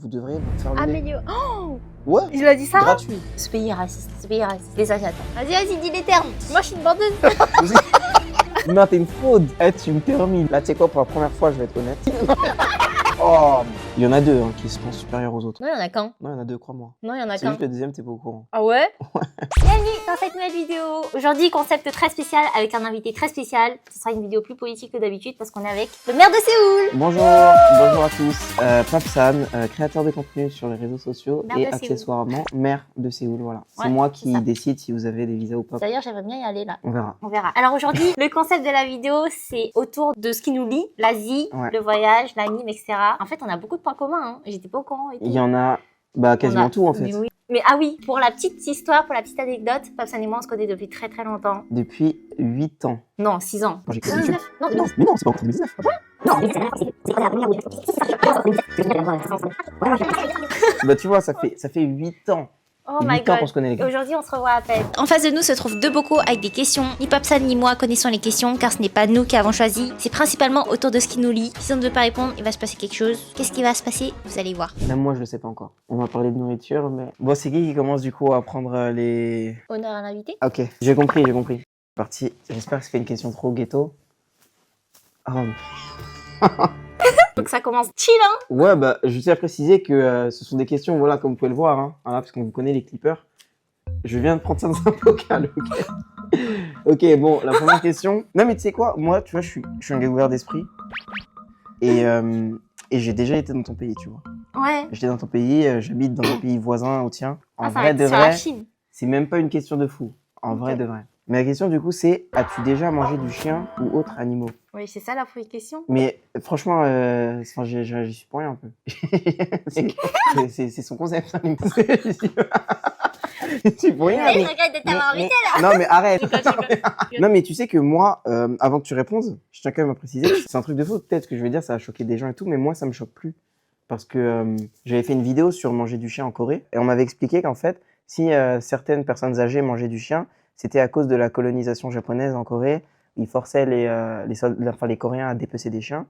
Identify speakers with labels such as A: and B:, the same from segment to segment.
A: Vous devrez vous faire le
B: Améliorer. Oh,
A: Ouais,
B: il a dit ça?
A: gratuit.
B: Ce pays est raciste, ce pays est raciste. Les Asiates. Vas-y, dis les termes. Moi, je suis une bandeuse.
A: Non, t'es une fraude. Eh, tu me termines. Là, tu sais quoi, pour la première fois, je vais être honnête. Oh, il y en a deux hein, qui se pensent supérieurs aux autres.
B: Non, il y en a qu'un.
A: Non, il y en a deux, crois-moi.
B: Non, il y en a
A: C'est
B: qu'un.
A: juste le deuxième, t'es pas au courant.
B: Ah ouais? Bienvenue dans cette nouvelle vidéo. Aujourd'hui, concept très spécial avec un invité très spécial. Ce sera une vidéo plus politique que d'habitude parce qu'on est avec le maire de Séoul.
A: Bonjour à tous. Papsan, créateur de contenu sur les réseaux sociaux
B: Maire
A: et
B: de Séoul.
A: accessoirement maire de Séoul. Voilà. C'est
B: Ouais,
A: moi
B: c'est
A: qui
B: ça.
A: décide si vous avez des visas ou pas.
B: D'ailleurs, j'aimerais bien y aller là.
A: On verra.
B: On verra. Alors aujourd'hui, le concept de la vidéo, c'est autour de ce qui nous lie, l'Asie,
A: Ouais.
B: le voyage, l'anime, etc. En fait, on a beaucoup de points communs. Hein. J'étais pas au courant. Et tout.
A: Il y en a quasiment
B: On a-
A: tout en fait.
B: Mais oui. Mais ah oui, pour la petite histoire, pour la petite anecdote, Papsan et moi, on se connaît depuis très très longtemps.
A: Depuis 8 ans.
B: Non, 6 ans.
A: Quand j'ai créé YouTube.
B: Non,
A: Non, mais non, c'est pas encore 2019. Bah tu vois, ça fait 8 ans.
B: Oh
A: 8
B: my
A: ans
B: god.
A: qu'on se connaît les
B: Et
A: gars.
B: aujourd'hui, on se revoit à peine. En face de nous se trouvent deux bocaux avec des questions. Ni Papsan ni moi connaissons les questions car ce n'est pas nous qui avons choisi. C'est principalement autour de ce qui nous lie. Si on ne veut pas répondre, il va se passer quelque chose. Qu'est-ce qui va se passer? Vous allez voir.
A: Même moi je le sais pas encore. On va parler de nourriture mais... Bon c'est qui commence du coup à prendre les...
B: Honneur à l'invité.
A: Ok, j'ai compris. Parti. J'espère que c'est une question trop ghetto. Oh.
B: Donc ça commence chill, hein.
A: Ouais bah je tiens à préciser que ce sont des questions, voilà, comme vous pouvez le voir, hein. Voilà, parce qu'on vous connaît les clippers. Je viens de prendre ça dans un bocal, ok. Ok, bon, la première question. Non mais tu sais quoi, moi tu vois, je suis un gars ouvert d'esprit. Et j'ai déjà été dans ton pays, tu vois.
B: Ouais.
A: J'étais dans ton pays, j'habite dans un pays voisin au tien. En
B: Ah, ça va
A: vrai
B: être
A: de
B: sur la
A: vrai,
B: Chine.
A: c'est même pas une question de fou. En
B: Ok.
A: vrai de vrai. Mais la question du coup c'est, as-tu déjà mangé du chien ou autres animaux?
B: Oui, c'est ça la première question.
A: Mais franchement, enfin, j'y suis pour rien un peu. C'est son concept. Ça, j'y suis pour rien.
B: Je regrette de t'avoir invité.
A: Non mais arrête.
B: Je rigole.
A: Non mais tu sais que moi, avant que tu répondes, je tiens quand même à préciser, c'est un truc de fou. Peut-être que je vais dire ça va choquer des gens et tout, mais moi ça me choque plus. Parce que j'avais fait une vidéo sur manger du chien en Corée et on m'avait expliqué qu'en fait, si certaines personnes âgées mangeaient du chien, c'était à cause de la colonisation japonaise en Corée. Ils forçaient les Coréens à dépecer des chiens.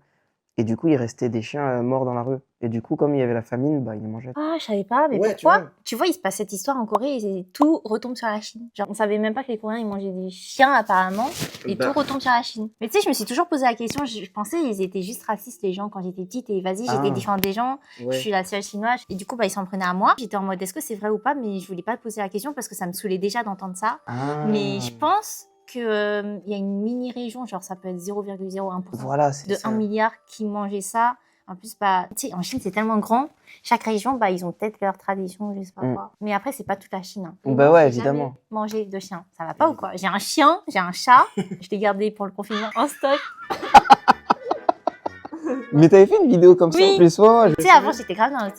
A: Et du coup, il restait des chiens morts dans la rue. Et du coup, comme il y avait la famine, bah, ils les mangeaient.
B: Ah, je savais pas, mais
A: Ouais, tu
B: pourquoi?
A: vois.
B: Tu vois, il se passe cette histoire en Corée et tout retombe sur la Chine. Genre, on savait même pas que les Coréens ils mangeaient des chiens apparemment et
A: Bah.
B: tout retombe sur la Chine. Mais tu sais, je me suis toujours posé la question, je pensais ils étaient juste racistes les gens quand j'étais petite et vas-y, j'étais
A: Ah.
B: différente des gens,
A: Ouais.
B: je suis la seule chinoise et du coup, bah, ils s'en prenaient à moi. J'étais en mode est-ce que c'est vrai ou pas, mais je voulais pas poser la question parce que ça me saoulait déjà d'entendre ça.
A: Ah.
B: Mais je pense que il y a une mini région, genre ça peut être 0,01%
A: Voilà, c'est
B: de
A: ça.
B: 1 milliard qui mangeait ça. En plus, bah, tu sais, en Chine, c'est tellement grand. Chaque région, bah, ils ont peut-être leur tradition, je sais pas
A: Mm.
B: quoi. Mais après, c'est pas toute la Chine. Hein. Et
A: Bah
B: moi,
A: ouais,
B: j'ai
A: évidemment.
B: jamais mangé de chien. Ça va pas ou quoi? J'ai un chien, j'ai un chat. Je l'ai gardé pour le confinement en stock.
A: Mais t'avais fait une vidéo comme ça
B: Oui.
A: en plus, ouais.
B: Tu sais, avant, j'étais grave dans la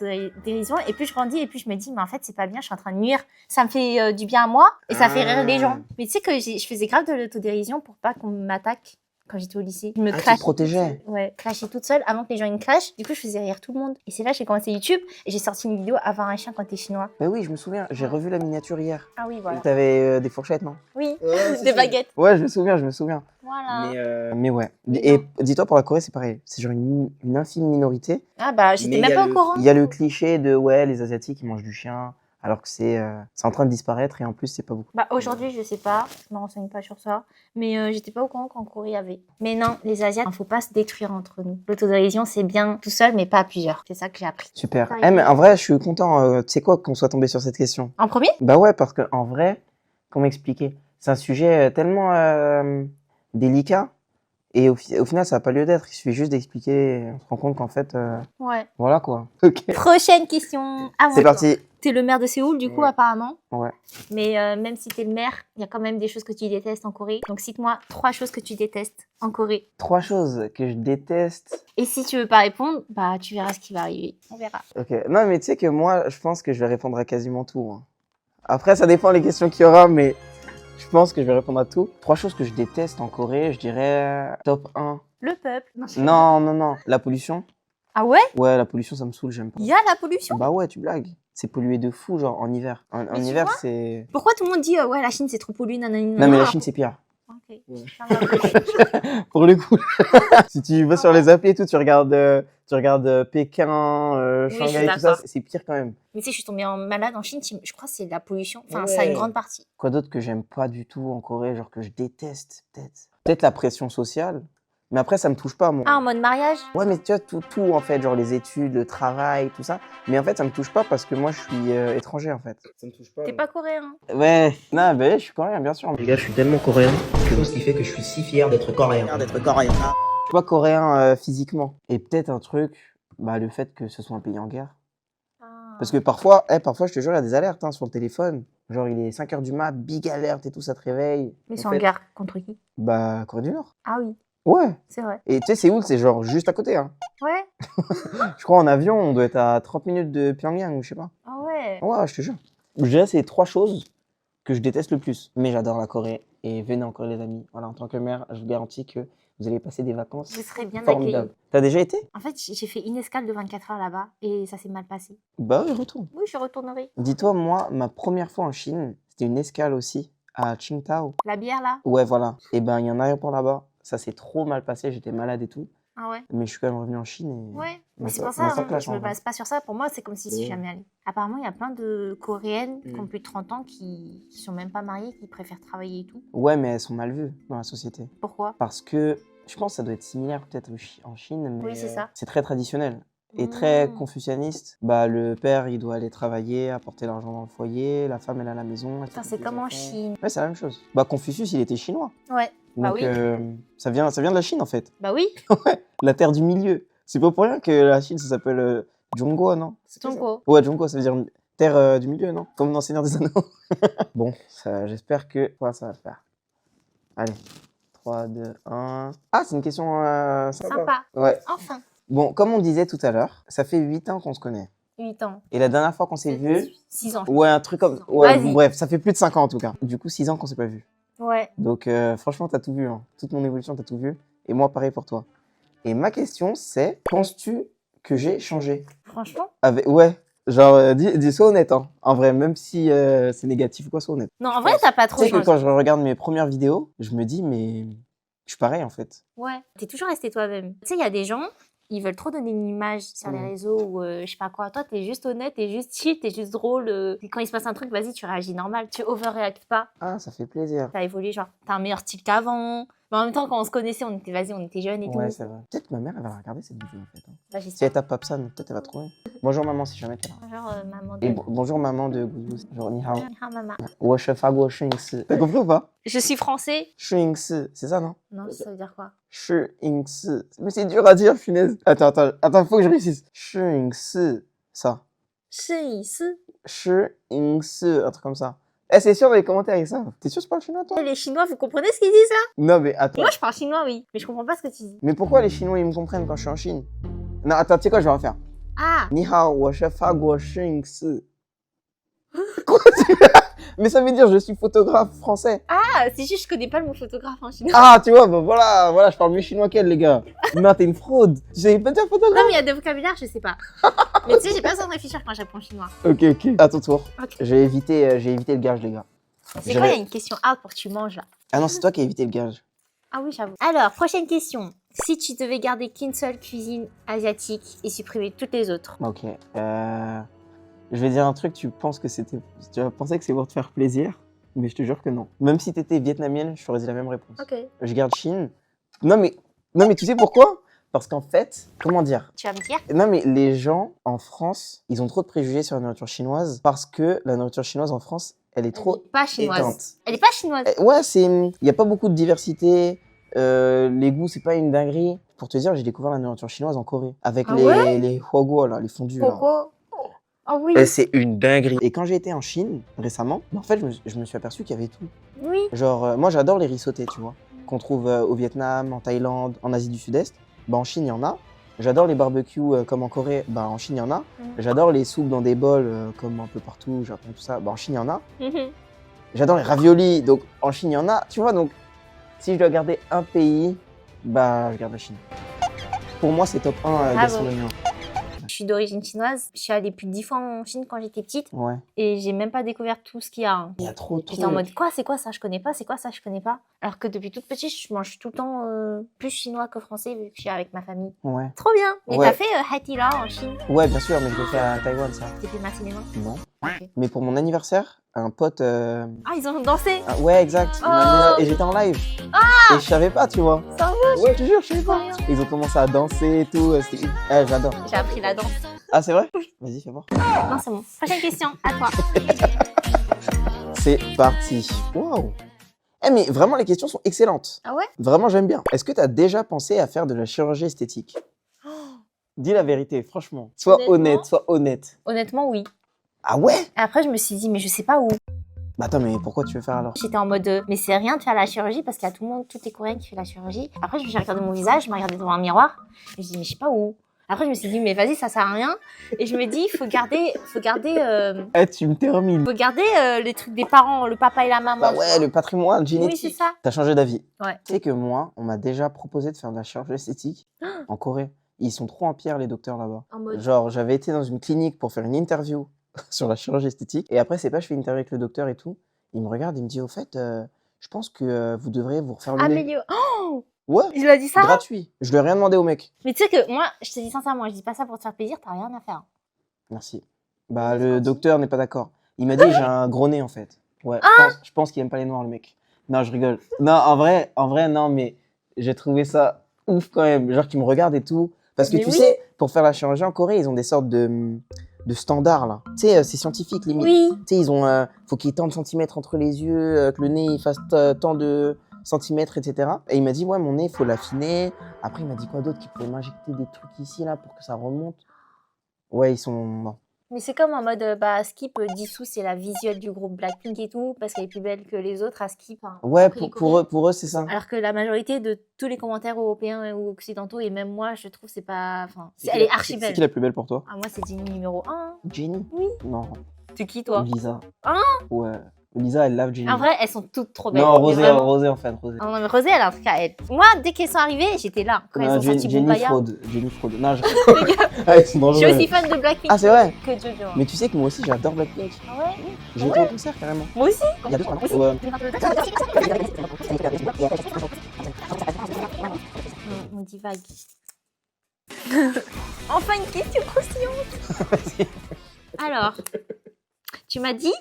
B: dérision. Et puis, je grandis et puis je me dis, mais en fait, c'est pas bien, je suis en train de nuire. Ça me fait du bien à moi et ça fait rire les gens. Mais tu sais que je faisais grave de l'autodérision pour pas qu'on m'attaque quand j'étais au lycée. Je me
A: Ah, tu te
B: clashais.
A: protégeais.
B: Ouais, clasher toute seule avant que les gens me clashent. Du coup, je faisais rire tout le monde. Et c'est là que j'ai commencé YouTube et j'ai sorti une vidéo avoir un chien quand t'es chinois.
A: Mais oui, je me souviens, j'ai revu la miniature hier.
B: Ah oui, voilà.
A: T'avais des fourchettes, non?
B: Oui,
A: c'est
B: des
A: ça.
B: baguettes.
A: Ouais, je me souviens.
B: Voilà.
A: Mais ouais.
B: Mais
A: Et
B: non.
A: dis-toi, pour la Corée, c'est pareil. C'est genre une infime minorité.
B: Ah bah, j'étais même pas au courant.
A: Il y a le cliché de, ouais, les Asiatiques, ils mangent du chien, alors que c'est en train de disparaître et en plus, c'est pas beaucoup.
B: Bah, aujourd'hui, je sais pas. Je me renseigne pas sur ça. Mais j'étais pas au courant qu'en Corée, il y avait. Mais non, les Asiates, faut pas se détruire entre nous. L'autodérision, c'est bien tout seul, mais pas à plusieurs. C'est ça que j'ai appris.
A: Super.
B: Ça,
A: Eh, mais en vrai, je suis content, tu sais quoi, qu'on soit tombé sur cette question.
B: En premier?
A: Bah ouais, parce que en vrai, comment expliquer? C'est un sujet tellement délicat et au final, ça n'a pas lieu d'être. Il suffit juste d'expliquer. On se rend compte qu'en fait,
B: Ouais.
A: voilà quoi. Ok.
B: Prochaine question. À
A: C'est
B: moi.
A: parti.
B: T'es le maire de Séoul, du coup,
A: Ouais.
B: apparemment.
A: Ouais.
B: Mais même si t'es le maire, il y a quand même des choses que tu détestes en Corée. Donc cite-moi 3 choses que tu détestes en Corée.
A: 3 choses que je déteste.
B: Et si tu veux pas répondre, bah tu verras ce qui va arriver. On verra.
A: Ok. Non, mais tu sais que moi, je pense que je vais répondre à quasiment tout. Hein. Après, ça dépend les questions qu'il y aura, mais je pense que je vais répondre à tout. 3 choses que je déteste en Corée, je dirais top 1.
B: Le peuple.
A: Non. La pollution.
B: Ah ouais?
A: Ouais, la pollution, ça me saoule, j'aime pas.
B: Il y a la pollution?
A: Bah ouais, tu blagues. C'est pollué de fou, genre en hiver. En
B: tu
A: hiver,
B: vois
A: c'est...
B: Pourquoi tout le monde dit ouais, la Chine c'est trop pollué, nanani,
A: Non, mais
B: nanana.
A: la Chine, c'est pire.
B: Ok. Ok.
A: Ouais.
B: Ça va.
A: Pour le coup. Si tu vas sur les applis et tout, tu regardes Pékin,
B: Oui, je
A: Shanghai
B: suis
A: et tout ça,
B: d'accord.
A: c'est pire quand même.
B: Mais tu sais, je suis tombée malade en Chine. Je crois que c'est la pollution. Enfin, ça a
A: Ouais.
B: une grande partie.
A: Quoi d'autre que j'aime pas du tout en Corée, genre que je déteste, peut-être. Peut-être la pression sociale. Mais après, ça me touche pas, moi.
B: Ah, en mode mariage?
A: Ouais, mais tu vois, tout en fait, genre les études, le travail, tout ça. Mais en fait, ça me touche pas parce que moi, je suis étranger, en fait. Ça me touche pas.
B: T'es pas coréen.
A: Ouais, non, bah, je suis coréen, bien sûr. Les gars, je suis tellement coréen.
C: Chose qui fait que je suis si fier d'être coréen.
A: Je suis pas coréen physiquement. Et peut-être un truc, bah, le fait que ce soit un pays en guerre.
B: Ah.
A: Parce que parfois, je te jure, il y a des alertes sur le téléphone. Genre, il est 5h du mat, big alerte et tout, ça te réveille.
B: Mais c'est
A: En
B: en
A: fait,
B: guerre contre qui?
A: Bah, Corée du Nord.
B: Ah oui,
A: Ouais.
B: c'est vrai.
A: Et tu sais, Séoul, c'est genre juste à côté. Hein.
B: Ouais.
A: Je crois en avion, on doit être à 30 minutes de Pyongyang ou je sais pas.
B: Ah ouais.
A: Ouais, je te jure. Je dirais c'est 3 choses que je déteste le plus. Mais j'adore la Corée. Et venez en Corée, les amis. Voilà, en tant que mère, je vous garantis que vous allez passer des vacances
B: Vous serez bien
A: formidables.
B: accueillis.
A: T'as déjà été?
B: En fait, j'ai fait une escale de 24 heures là-bas et ça s'est mal passé.
A: Bah oui, retourne.
B: Oui, je retournerai.
A: Dis-toi, moi, ma première fois en Chine, c'était une escale aussi, à Qingdao.
B: La bière là?
A: Ouais, voilà. Et ben, il y a un aéroport là-bas. Ça s'est trop mal passé, j'étais malade et tout.
B: Ah ouais.
A: Mais je suis quand même revenu en Chine et...
B: Ouais. Mais
A: Ma
B: c'est
A: so-
B: pour
A: ma
B: ça,
A: soeur
B: hein,
A: clash,
B: je
A: en
B: me
A: vrai.
B: base pas sur ça. Pour moi, c'est comme si je suis
A: Ouais.
B: jamais allée. Apparemment, il y a plein de Coréennes qui
A: Mm.
B: ont plus de 30 ans qui sont même pas mariées, qui préfèrent travailler et tout.
A: Ouais, mais elles sont mal vues dans la société.
B: Pourquoi?
A: Parce que je pense que ça doit être similaire peut-être en Chine, mais
B: Oui, c'est ça.
A: c'est très traditionnel et très
B: Mm.
A: confucianiste. Bah, le père, il doit aller travailler, apporter l'argent dans le foyer, la femme, elle est à la maison. elle
B: Putain,
A: s'occupe
B: c'est
A: des
B: comme en
A: enfants.
B: Chine.
A: Ouais, c'est la même chose. Bah, Confucius, il était chinois.
B: Ouais. Bah
A: Donc,
B: oui.
A: ça vient de la Chine, en fait.
B: Bah oui.
A: La terre du milieu. C'est pas pour rien que la Chine, ça s'appelle Zhongguo, non? C'est pas ça?
B: Zhongguo.
A: Ouais, Zhongguo, ça veut dire terre du milieu, non? Comme dans Seigneur des Anneaux. Bon, j'espère que ouais, ça va le faire. Allez. 3, 2, 1. Ah, c'est une question sympa.
B: Sympa.
A: Ouais.
B: Enfin.
A: Bon, comme on disait tout à l'heure, ça fait 8 ans qu'on se connaît.
B: 8 ans.
A: Et la dernière fois qu'on s'est vu,
B: 6 ans.
A: ouais, un truc comme...
B: 6 ans.
A: Ouais,
B: Vas-y.
A: bref, ça fait plus de 5 ans en tout cas. Du coup, 6 ans qu'on s'est pas vu.
B: Ouais.
A: Donc, franchement, t'as tout vu. Hein. Toute mon évolution, t'as tout vu. Et moi, pareil pour toi. Et ma question, c'est, penses-tu que j'ai changé?
B: Franchement.
A: Ouais, genre, sois honnête, hein. En vrai, même si c'est négatif ou quoi, sois honnête.
B: Non, en vrai, t'as pas trop
A: Tu sais que
B: changé.
A: quand je regarde mes premières vidéos, je me dis, mais je suis pareil en fait.
B: Ouais. T'es toujours resté toi-même. Tu sais, il y a des gens, ils veulent trop donner une image sur les
A: Mm.
B: réseaux ou je sais pas quoi. Toi, t'es juste honnête, t'es juste chill, t'es juste drôle. Et quand il se passe un truc, vas-y, tu réagis normal. Tu overreactes pas.
A: Ah, ça fait plaisir.
B: T'as évolué, genre, t'as un meilleur style qu'avant. Mais en même temps, quand on se connaissait, on était jeunes et
A: Ouais,
B: tout.
A: c'est vrai. Peut-être que ma mère, elle va regarder cette vidéo en fait. Hein.
B: Bah,
A: Si
B: j'espère.
A: elle tape Papsan, peut-être elle va trouver. Bonjour maman, si jamais t'es là.
B: Genre, maman
A: Et
B: de...
A: bonjour maman de Gouzou. Genre, ni hao.
B: Ah, maman.
A: Wesh, fago, shingsi. T'as compris ou pas?
B: Je suis français.
A: Shingsi, c'est ça non?
B: Non, ça veut dire quoi?
A: Shingsi. Mais c'est dur à dire, punaise. Attends, faut que je réussisse. Shingsi. Ça.
B: 是以是
A: Shingsi, un truc comme ça. Eh, c'est sûr dans les commentaires, ils savent. T'es sûr que tu parles chinois, toi?
B: Les Chinois, vous comprenez ce qu'ils disent là?
A: Non, mais attends.
B: Moi, je parle chinois, oui. Mais je comprends pas ce que tu dis.
A: Mais pourquoi les Chinois, ils me comprennent quand je suis en Chine? Non, attends, tu sais quoi, je vais refaire.
B: Ah!
A: Ni hao, wo shi fa guo shing si. Quoi? Mais ça veut dire je suis photographe français.
B: Ah, c'est juste, je connais pas le mot photographe en chinois.
A: Ah, tu vois, bah voilà, je parle mieux chinois qu'elle, les gars. Mais t'es une fraude. Tu sais pas dire
B: Non,
A: photographe?
B: mais il y a des vocabulaires, je sais pas. Mais tu sais, j'ai pas besoin de réfléchir quand j'apprends chinois.
A: Ok. À ton tour.
B: Ok.
A: J'ai évité le gage, les gars.
B: C'est quoi, il y a une question hard pour que tu manges là?
A: Ah non, c'est toi qui as évité le gage.
B: Ah oui, j'avoue. Alors, prochaine question. Si tu devais garder qu'une seule cuisine asiatique et supprimer toutes les autres.
A: Ok. Je vais dire un truc, tu vas penser que c'est pour te faire plaisir, mais je te jure que non. Même si t'étais vietnamienne, je t'aurais dit la même réponse.
B: Ok.
A: Je garde Chine. Non mais tu sais pourquoi? Parce qu'en fait, comment dire?
B: Tu vas me dire?
A: Non mais les gens en France, ils ont trop de préjugés sur la nourriture chinoise parce que la nourriture chinoise en France, elle est
B: Elle
A: trop
B: est pas chinoise.
A: éteinte.
B: Elle est pas chinoise.
A: Ouais, il y a pas beaucoup de diversité. Les goûts, c'est pas une dinguerie. Pour te dire, j'ai découvert la nourriture chinoise en Corée avec
B: Ah ouais
A: les huoguo là, les fondus là.
B: Coco. Oh oui.
A: Et c'est une dinguerie. Et quand j'ai été en Chine récemment, en fait, je me suis aperçu qu'il y avait tout.
B: Oui.
A: Genre, moi, j'adore les riz sautés, tu vois, qu'on trouve au Vietnam, en Thaïlande, en Asie du Sud-Est. Bah, en Chine, il y en a. J'adore les barbecues comme en Corée. Bah, en Chine, il y en a. J'adore les soupes dans des bols comme un peu partout, Japon, tout ça. Bah, en Chine, il y en a.
B: Mhm.
A: J'adore les raviolis. Donc, en Chine, il y en a. Tu vois, donc, si je dois garder un pays, bah, je garde la Chine. Pour moi, c'est top 1
B: Bravo.
A: gastronomie.
B: suis d'origine chinoise. Je suis allée plus de 10 fois en Chine quand j'étais petite.
A: Ouais.
B: Et j'ai même pas découvert tout ce qu'il y a. Hein.
A: Il y a trop de
B: J'étais en
A: trucs.
B: mode, quoi, c'est quoi ça, je connais pas, c'est quoi ça, je connais pas. Alors que depuis toute petite, je mange tout le temps plus chinois que français vu que je suis avec ma famille.
A: Ouais.
B: Trop bien. Et
A: Ouais.
B: t'as fait Hai Di Lao en Chine?
A: Ouais, bien sûr, mais je l'ai fait à Taïwan, ça.
B: T'es fait masser les mains?
A: Non.
B: Ok.
A: Mais pour mon anniversaire, un pote.
B: Ah, ils ont dansé.
A: Ah, ouais, exact. Il m'a mis- Et j'étais en live. Et je savais pas, tu vois.
B: Ça
A: Ouais, je te jure, je savais pas.
B: Trop bien.
A: Ils ont commencé à danser et tout. C'était... j'adore.
B: J'ai appris la danse.
A: Ah, c'est vrai? Vas-y, fais voir.
B: Non, c'est bon. Prochaine question, à toi.
A: C'est parti. Waouh. Eh, mais vraiment, les questions sont excellentes.
B: Ah ouais?
A: Vraiment, j'aime bien. Est-ce que tu as déjà pensé à faire de la chirurgie esthétique? Dis la vérité, franchement. Sois
B: Honnêtement
A: honnête, sois honnête.
B: Honnêtement, oui.
A: Ah ouais?
B: Après, je me suis dit, mais je sais pas où.
A: Bah attends, mais pourquoi tu veux faire alors?
B: J'étais en mode, mais c'est rien de faire la chirurgie parce qu'il y a tout le monde, toutes les Coréennes qui fait la chirurgie. Après, j'ai regardé mon visage, je me regardais devant un miroir. Et je dis, mais je sais pas où. Après, je me suis dit, mais vas-y, ça sert à rien. Et je me dis, faut garder
A: Eh, tu me termines.
B: les trucs des parents, le papa et la maman.
A: Bah
B: tu
A: ouais,
B: vois.
A: le patrimoine
B: Oui,
A: génétique.
B: c'est ça.
A: T'as changé d'avis.
B: Ouais.
A: Tu sais que moi, on m'a déjà proposé de faire de la chirurgie esthétique en Corée. Ils sont trop en pierre, les docteurs là-bas.
B: En mode,
A: Genre, j'avais été dans une clinique pour faire une interview sur la chirurgie esthétique. Et après, c'est pas, je fais une interview avec le docteur et tout. Il me regarde, il me dit, au fait, je pense que vous devriez vous refaire le nez.
B: améliore. Oh,
A: Ouais,
B: il a dit ça?
A: gratuit. Je lui ai rien demandé au mec.
B: Mais tu sais que moi, je te dis sincèrement, je dis pas ça pour te faire plaisir, t'as rien à faire.
A: Merci. Bah, le docteur n'est pas d'accord. Il m'a dit, j'ai un gros nez en fait. Ouais, je pense qu'il aime pas les noirs, le mec. Non, je rigole. Non, en vrai, non, mais j'ai trouvé ça ouf quand même. Genre, qu'il me regarde et tout. Parce que
B: Mais
A: tu
B: oui.
A: sais, pour faire la chirurgie en Corée, ils ont des sortes de standards là. Tu sais, c'est scientifique limite.
B: Oui.
A: Tu sais, ils ont, faut qu'il y ait tant de centimètres entre les yeux, que le nez il fasse tant de centimètres, etc. Et il m'a dit, ouais, mon nez, il faut l'affiner. Après, il m'a dit quoi d'autre? Qu'il pouvait m'injecter des trucs ici là pour que ça remonte. Ouais, ils sont. Non.
B: Mais c'est comme en mode, Skip, Jisoo, c'est la visuelle du groupe Blackpink et tout, parce qu'elle est plus belle que les autres à Skip. Hein.
A: Ouais,
B: Après, les
A: pour eux, c'est ça.
B: Alors que la majorité de tous les commentaires européens ou occidentaux, et même moi, je trouve, c'est pas. Enfin,
A: C'est
B: elle
A: qui
B: est
A: la-
B: archi
A: C'est
B: belle.
A: qui la plus belle pour toi?
B: Ah, moi, c'est Jennie numéro 1.
A: Jenny?
B: Oui.
A: Non.
B: C'est qui, toi?
A: Lisa.
B: Ah.
A: Ouais. Lisa, elle lave Jenny.
B: En vrai, elles sont toutes trop belles.
A: non,
B: Mais
A: Rosé,
B: vraiment.
A: Rosé en fait, Rosé.
B: Ah non, mais Rosé, elle a un truc à elle. Moi, dès qu'elles sont arrivées, j'étais là. Quand elles
A: Non,
B: ont sorti
A: Jenny
B: Boubaya.
A: fraude. Jenny fraude. Non, je...
B: Les gars,
A: ah, ils sont
B: je suis
A: dangereux.
B: aussi fan de Blackpink
A: Ah, c'est vrai?
B: que Jojo.
A: Mais tu sais que moi aussi, j'adore Blackpink.
B: Ah ouais?
A: J'ai été au concert carrément.
B: Moi aussi.
A: Il y a 2-3 ans.
B: Moi aussi.
A: Ouais.
B: On divague. Enfin, une question croustillante. Alors, tu m'as dit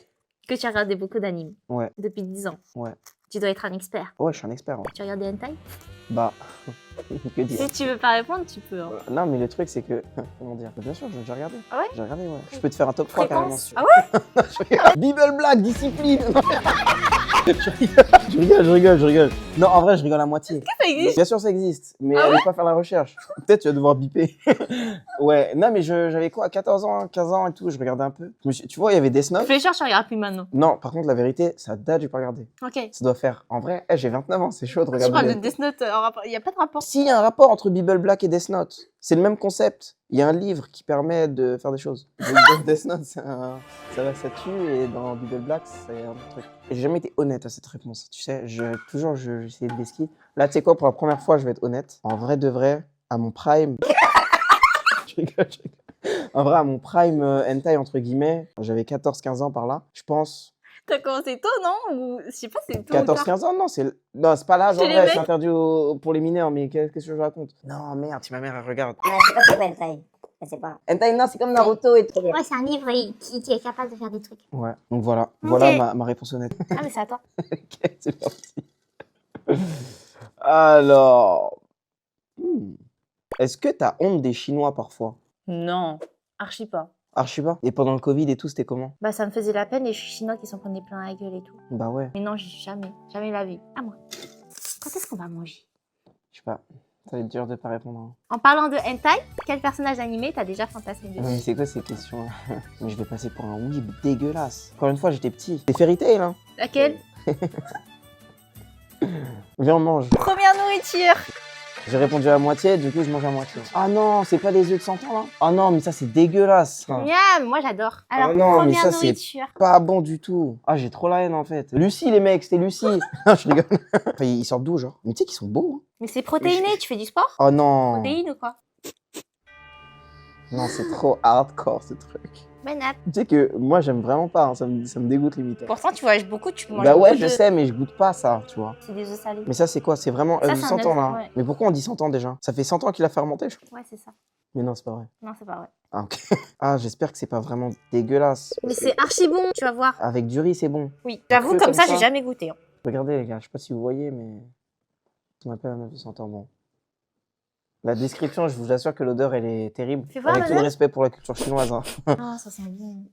B: que tu as regardé beaucoup d'animes
A: Ouais,
B: depuis 10 ans.
A: ouais.
B: Tu dois être un expert.
A: Ouais, je suis un expert. Ouais.
B: Tu regardes des hentai?
A: Bah, que dire?
B: Si tu veux pas répondre, tu peux. Hein.
A: Non, mais le truc, c'est que. Comment dire? Bien sûr, j'ai regardé.
B: Ah ouais?
A: J'ai regardé, ouais. Je peux te faire un top 3 carrément.
B: Fréquence.
A: si tu
B: Ah ouais?
A: veux. Bible Black, discipline! Je rigole. Non, en vrai, je rigole à moitié.
B: Ça existe?
A: Bien sûr, ça existe, mais
B: Ah
A: allez pas faire la recherche. Peut-être tu vas devoir biper. Ouais, non, mais j'avais quoi, 14 ans, 15 ans et tout, je regardais un peu. Tu vois, il y avait Death Note.
B: Flécheur, je regarde plus maintenant.
A: Non, par contre, la vérité, ça date, j'ai pas regardé.
B: Ok.
A: Ça doit faire. En vrai, j'ai 29 ans, c'est chaud de
B: Tu
A: regarder.
B: parles de Death Note en rapport. Il n'y a pas de rapport.
A: Si, il y a un rapport entre Bible Black et Death Note. C'est le même concept. Il y a un livre qui permet de faire des choses. Donc, Death Note, ça tue, et dans Bible Black, c'est un autre truc. Et j'ai jamais été honnête à cette réponse. Tu sais, j'essayais de l'esquiver. Là, tu sais quoi, pour la première fois, je vais être honnête. En vrai de vrai, à mon prime. je rigole. En vrai, à mon prime hentai, entre guillemets, j'avais 14-15 ans par là. Je pense.
B: T'as commencé tôt, non? Ou je sais pas, c'est tôt. ou tard.
A: 14-15 ans, non, c'est pas l'âge en
B: Chez les
A: vrai,
B: mecs.
A: c'est interdit pour les mineurs, mais qu'est-ce que je raconte? Non, merde, si ma mère elle regarde.
D: Je sais pas c'est quoi hentai. Je sais pas.
A: Hentai, non, c'est comme Naruto et tout.
D: Ouais, c'est un livre qui est capable de faire des trucs.
A: Ouais, donc voilà.
B: Ok.
A: Voilà ma réponse honnête.
B: Ah, mais c'est à toi.
A: Ok, c'est parti. Alors. Est-ce que t'as honte des Chinois parfois?
B: Non, archi pas.
A: Archi pas. Et pendant le Covid et tout, c'était comment?
B: Bah, ça me faisait la peine, les Chinois qui s'en prenaient plein la gueule et tout.
A: Bah ouais,
B: Mais non, jamais la vie. À moi. Quand est-ce qu'on va manger?
A: je sais pas. Ça va être dur de pas répondre. Hein.
B: En parlant de hentai, quel personnage animé t'as déjà fantasmé
A: Mais
B: dessus?
A: c'est quoi ces questions là? Mais je vais passer pour un weeb dégueulasse. Encore une fois, j'étais petit. C'est Fairy Tail, hein?
B: Laquelle?
A: Viens, on mange.
B: Première nourriture.
A: J'ai répondu à moitié, du coup je mange à moitié. Ah non, c'est pas des œufs de 100 ans là? Ah non, mais ça c'est dégueulasse.
B: Miam, moi j'adore. Alors,
A: non, mais
B: première
A: ça, c'est-
B: nourriture.
A: Pas bon du tout. Ah, j'ai trop la haine en fait. Lucie, les mecs, c'était Lucie. Non, je rigole. Enfin, ils sortent d'où, genre? Mais tu sais qu'ils sont beaux. Hein.
B: Mais c'est protéiné, tu fais du sport?
A: Oh non.
B: Protéines ou quoi?
A: Non, c'est trop hardcore ce truc.
B: Manap.
A: Tu sais que moi, j'aime vraiment pas, hein, ça me dégoûte limite.
B: Pourtant, tu voyages beaucoup, tu manges
A: Bah ouais,
B: beaucoup
A: je
B: de...
A: sais, mais je goûte pas ça, tu vois.
B: C'est des œufs salés.
A: Mais ça, c'est quoi? C'est vraiment
B: Ça,
A: du
B: c'est un
A: 100 ans,
B: œuf,
A: là.
B: ouais.
A: Mais pourquoi on dit 100 ans déjà? Ça fait 100 ans qu'il a fermenté, je crois.
B: Ouais, c'est ça.
A: Mais non, c'est pas vrai.
B: Non, c'est pas vrai.
A: Ah, ok. Ah, j'espère que c'est pas vraiment dégueulasse.
B: Mais c'est archi bon, tu vas voir.
A: Avec du riz, c'est bon.
B: Oui. J'avoue,
A: Cru
B: comme
A: comme
B: ça,
A: ça.
B: j'ai jamais goûté. Hein.
A: Regardez, les gars, je sais pas si vous voyez, mais. On appelle un œuf de 100 ans, bon. La description, je vous assure que l'odeur, elle est terrible.
B: Fais voir
A: Avec tout le
B: l'odeur.
A: respect pour la culture chinoise. Hein.
B: Ah, ça sent bon.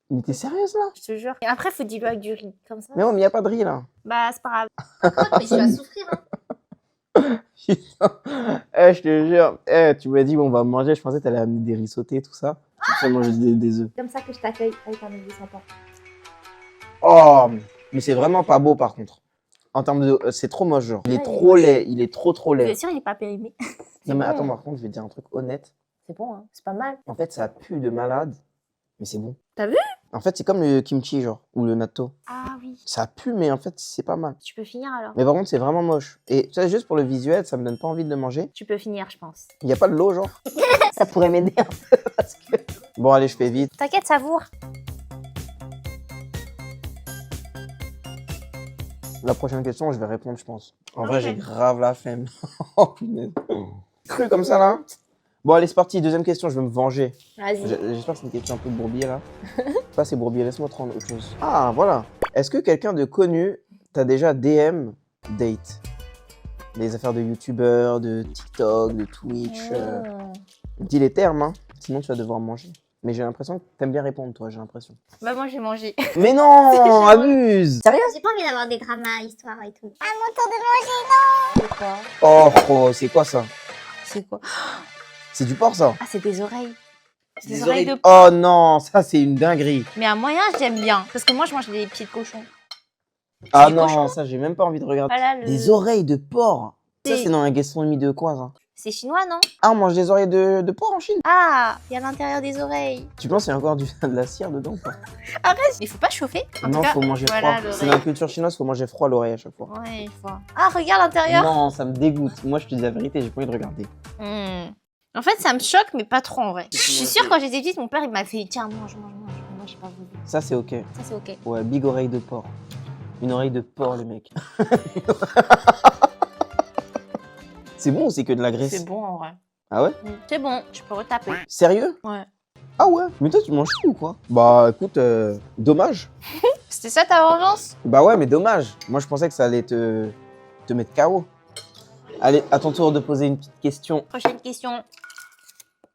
A: Mais t'es sérieuse, là?
B: Je te jure. Et après, faut diluer avec du riz, comme ça.
A: Mais ouais, mais y a pas de riz, là.
B: Bah, c'est pas grave. Mais tu vas souffrir, hein.
A: Putain. Je te jure. Tu m'as dit, bon, on va manger. Je pensais que t'allais amener des riz sautés, tout ça. Tu fais manger des œufs.
B: Comme ça que je t'accueille avec un œuf de 100 ans.
A: Oh, mais c'est vraiment pas beau, par contre. En termes de. C'est trop moche, genre. Il est
B: Ouais,
A: trop laid. Il est trop
B: Bien
A: laid.
B: sûr, il est pas périmé.
A: Non, mais
B: bon.
A: attends, par contre, je vais te dire un truc honnête.
B: C'est bon, hein. C'est pas mal.
A: En fait, ça pue de malade, mais c'est bon.
B: T'as vu?
A: En fait, c'est comme le kimchi, genre, ou le natto.
B: Ah oui.
A: Ça pue, mais en fait, c'est pas mal.
B: Tu peux finir alors.
A: Mais par contre, c'est vraiment moche. Et ça, juste pour le visuel, ça me donne pas envie de le manger.
B: Tu peux finir, je pense.
A: Il y a pas de l'eau, genre. Ça pourrait m'aider un peu, parce que... Bon, allez, je fais vite.
B: T'inquiète, savoure.
A: La prochaine question, je vais répondre, je pense. En
B: Ok.
A: vrai, j'ai grave la flemme. Oh, punaise. Cru comme ça, là. Bon, allez, c'est parti. Deuxième question, je vais me venger.
B: Vas-y.
A: J'espère que c'est une question un peu bourbier, là. Pas c'est bourbier, laisse-moi te rendre autre chose. Ah, voilà. Est-ce que quelqu'un de connu t'a déjà DM date? Les affaires de youtubeurs, de TikTok, de Twitch. Dis les termes, hein. Sinon, tu vas devoir manger. Mais j'ai l'impression que t'aimes bien répondre, toi, j'ai l'impression.
B: Bah, moi, j'ai mangé.
A: Mais non, abuse.
D: Sérieux? J'ai pas envie d'avoir des dramas, histoires et tout. À mon tour de manger, non!
B: C'est quoi?
A: Oh, c'est quoi ça?
B: C'est quoi?
A: C'est du porc, ça?
B: Ah, c'est des oreilles. C'est des
A: Des
B: oreilles de...
A: Oh non, ça, c'est une dinguerie.
B: Mais à moyen, j'aime bien. Parce que moi, je mange des pieds de cochon.
A: Ah
B: du
A: non,
B: cochon.
A: ça, j'ai même pas envie de regarder.
B: Voilà, le...
A: Des oreilles de porc. Ça,
B: C'est-
A: c'est dans la gastronomie de quoi, ça?
B: C'est chinois, non?
A: Ah, on mange des oreilles de porc en Chine?
B: Ah, il y a l'intérieur des oreilles.
A: Tu penses qu'il y a encore de la cire dedans ou pas?
B: Arrête. Il faut pas chauffer. En
A: Non,
B: tout cas,
A: faut manger
B: voilà,
A: froid. C'est
B: l'oreille.
A: dans la culture chinoise, faut manger froid l'oreille à chaque fois.
B: Ouais, je vois. Ah, regarde l'intérieur.
A: Non, ça me dégoûte. Moi, je te dis la vérité, j'ai pas envie de regarder.
B: En fait, ça me choque, mais pas trop en vrai. Je suis sûre, quand j'étais petite, mon père, il m'a fait tiens, mange. Moi, j'ai pas voulu.
A: Ça, c'est ok.
B: Ça, c'est ok.
A: Ouais, big oreille de porc. Une oreille de porc, le mec. C'est bon ou c'est que de la graisse?
B: C'est bon en vrai.
A: Ah ouais?
B: C'est bon, je peux retaper.
A: Sérieux?
B: Ouais.
A: Ah ouais? Mais toi, tu manges tout ou quoi? Bah écoute, dommage.
B: C'était ça ta vengeance?
A: Bah ouais, mais dommage. Moi, je pensais que ça allait te mettre KO. Allez, à ton tour de poser une petite question.
B: Prochaine question.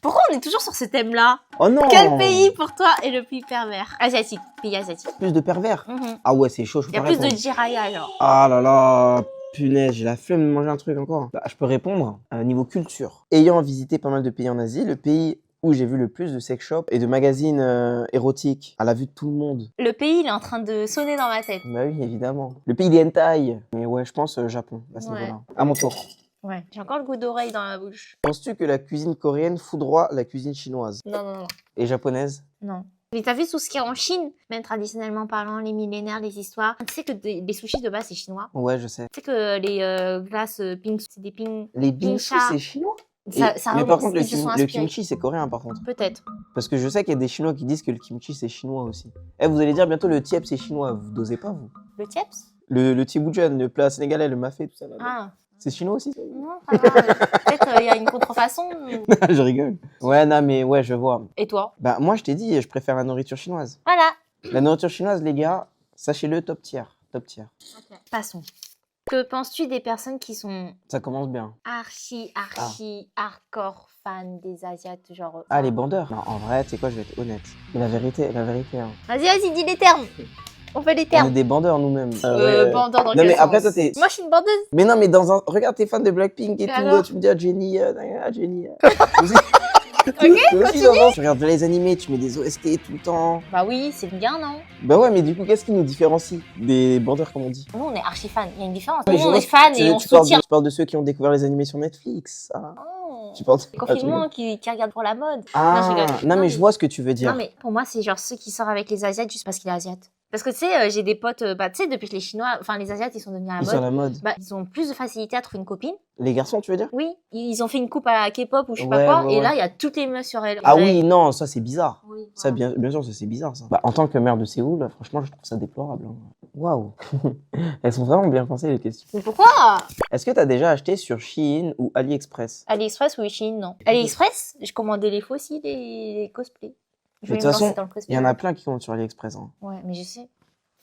B: Pourquoi on est toujours sur ce thème-là?
A: Oh non!
B: Quel pays pour toi est le plus pervers? Asiatique, pays asiatique.
A: Plus de pervers?
B: Mhm.
A: Ah ouais, c'est chaud, je peux
B: Il y a
A: pas
B: plus de
A: répondre.
B: jiraya, genre.
A: Ah là là, punaise, j'ai la flemme de manger un truc encore. Bah, je peux répondre niveau culture. Ayant visité pas mal de pays en Asie, le pays où j'ai vu le plus de sex shops et de magazines érotiques à la vue de tout le monde.
B: Le pays, il est en train de sonner dans ma tête.
A: Bah oui, évidemment. Le pays des hentai. Mais ouais, je pense Japon, à ce
B: Ouais.
A: niveau-là. À mon tour.
B: Ouais. J'ai encore le goût d'oreille dans la bouche.
A: Penses-tu que la cuisine coréenne foudroie la cuisine chinoise
B: Non.
A: et japonaise?
B: Non. Mais t'as vu tout ce qu'il y a en Chine? Même traditionnellement parlant, les millénaires, les histoires. Tu sais que les sushis de base, c'est chinois.
A: Ouais, je sais.
B: Tu sais que les glaces pink, c'est des pink.
A: Les bingsu,
B: Pincha.
A: c'est chinois?
B: Ça,
A: Et-
B: ça
A: mais par contre,
B: ils se sont
A: le
B: inspirés.
A: kimchi, c'est coréen par contre.
B: Peut-être.
A: Parce que je sais qu'il y a des Chinois qui disent que le kimchi, c'est chinois aussi. Eh, vous allez dire bientôt le tiep, c'est chinois. Vous dosez pas, vous?
B: Le tieps?
A: Le tiboujan, le plat sénégalais, le mafé, tout ça. Là,
B: Ah.
A: C'est chinois aussi, ça?
B: Non, pas grave. Peut-être il y a une contrefaçon.
A: Je rigole. Ouais, non, mais ouais, je vois.
B: Et toi?
A: Bah, moi, je t'ai dit, je préfère la nourriture chinoise.
B: Voilà.
A: La nourriture chinoise, les gars, sachez-le, top tier. Top tier.
B: Passons. Que penses-tu des personnes qui sont
A: Ça commence bien.
B: archi hardcore fans des Asiates, genre...
A: Ah, les bandeurs. Non, en vrai, tu sais quoi, je vais être honnête. Mais la vérité, hein.
B: Vas-y, dis les termes. On fait les
A: On est
B: termes.
A: des bandeurs nous-mêmes.
B: Bandeur dans
A: Non,
B: quel
A: mais après,
B: sens?
A: toi, t'es.
B: Moi, je suis une bandeuse.
A: Mais non, mais dans un. Regarde, t'es fan de Blackpink et
B: Et
A: tout.
B: alors
A: Tu me dis, Jenny, Jenny. Toi aussi, Laurent, tu regardes les animés, tu mets des OST tout le temps.
B: Bah oui, c'est bien, non?
A: Bah ouais, mais du coup, qu'est-ce qui nous différencie des bandeurs, comme on dit?
B: Nous, on est archi fans. Il y a une différence.
A: Mais
B: Nous,
A: je
B: on
A: vois
B: est fans et on
A: tu parles
B: soutient.
A: tu parles de ceux qui ont découvert les animés sur Netflix. Ah.
B: Oh.
A: Tu parles
B: Le confinement qui regarde pour la mode.
A: Ah,
B: Non, je rigole.
A: non,
B: Non,
A: mais je vois ce que tu veux dire.
B: Non, mais pour moi, c'est genre ceux qui sortent avec les Asiates juste parce qu'il est Asiate. Parce que tu sais, j'ai des potes, tu sais, depuis que les Chinois, enfin les Asiates, ils sont devenus à la
A: Ils sont à
B: mode,
A: la mode.
B: ils ont plus de facilité à trouver une copine.
A: Les garçons, tu veux dire?
B: Oui, ils ont fait une coupe à la K-pop ou je sais pas
A: Ouais,
B: quoi,
A: ouais,
B: et
A: ouais.
B: là, il y a toutes les meufs sur elle.
A: Ah oui, non, ça c'est bizarre.
B: Oui,
A: Ça,
B: voilà.
A: bien sûr, ça, c'est bizarre, ça. Bah, en tant que maire de Séoul, franchement, je trouve ça déplorable. Hein. Waouh. Elles sont vraiment bien pensées, les questions.
B: Mais pourquoi
A: Est-ce que tu as déjà acheté sur Shein ou AliExpress?
B: AliExpress ou Shein, non. AliExpress, je commandais les faux aussi, les cosplays. Je
A: Mais de
B: voulais
A: toute
B: me lancer
A: façon,
B: dans le
A: il
B: cosplay.
A: y en a plein qui commandent sur AliExpress. Hein.
B: Ouais, mais je sais.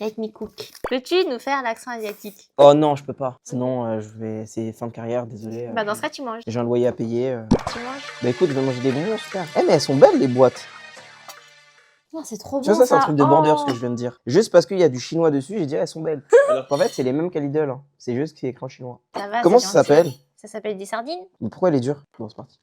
B: Let me cook. Peux-tu nous faire l'accent asiatique?
A: Oh non, je peux pas. Sinon, c'est fin de carrière, désolé.
B: Bah dans ce cas, tu manges.
A: J'ai un loyer à payer.
B: Tu manges.
A: Bah écoute, je vais manger des bonbons, super. Eh, mais elles sont belles, les boîtes.
B: Non, c'est trop
A: Tu
B: bon
A: vois, ça, c'est un
B: ça.
A: truc de bandeur, ce
B: Oh.
A: que je viens de dire. Juste parce qu'il y a du chinois dessus, j'ai dit, elles sont belles. Alors qu'en fait, c'est les mêmes qu'à Lidl. Hein. C'est juste qu'il est écrit en chinois.
B: Ça va,
A: Comment
B: c'est
A: ça
B: gentil.
A: s'appelle?
B: Ça s'appelle des sardines.
A: Mais pourquoi elle est dure? Bon, c'est parti.